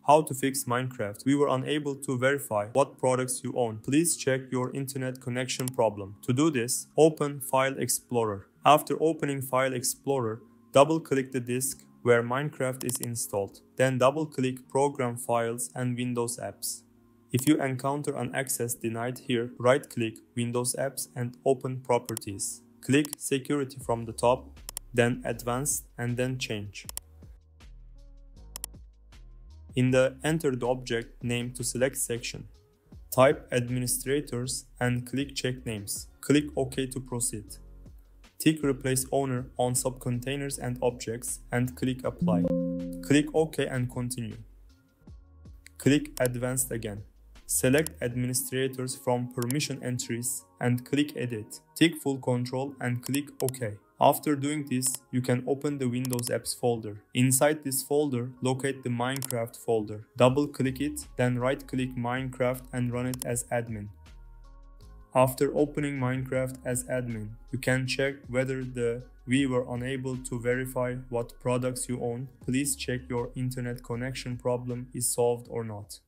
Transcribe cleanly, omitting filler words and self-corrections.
How to fix Minecraft. We were unable to verify what products you own. Please check your internet connection problem. To do this, open File Explorer. After opening File Explorer, double-click the disk where Minecraft is installed. Then double-click Program Files and Windows Apps. If you encounter an access denied here, right-click Windows Apps and open Properties. Click Security from the top, then Advanced, and then Change. In the Enter the Object name to select section, type Administrators and click Check Names. Click OK to proceed. Tick Replace Owner on Subcontainers and Objects and click Apply. Click OK and continue. Click Advanced again. Select Administrators from Permission Entries and click Edit. Tick Full Control and click OK. After doing this, you can open the Windows Apps folder. Inside this folder, locate the Minecraft folder. Double-click it, then right-click Minecraft and run it as admin. After opening Minecraft as admin, you can check whether we were unable to verify what products you own. Please check your internet connection problem is solved or not.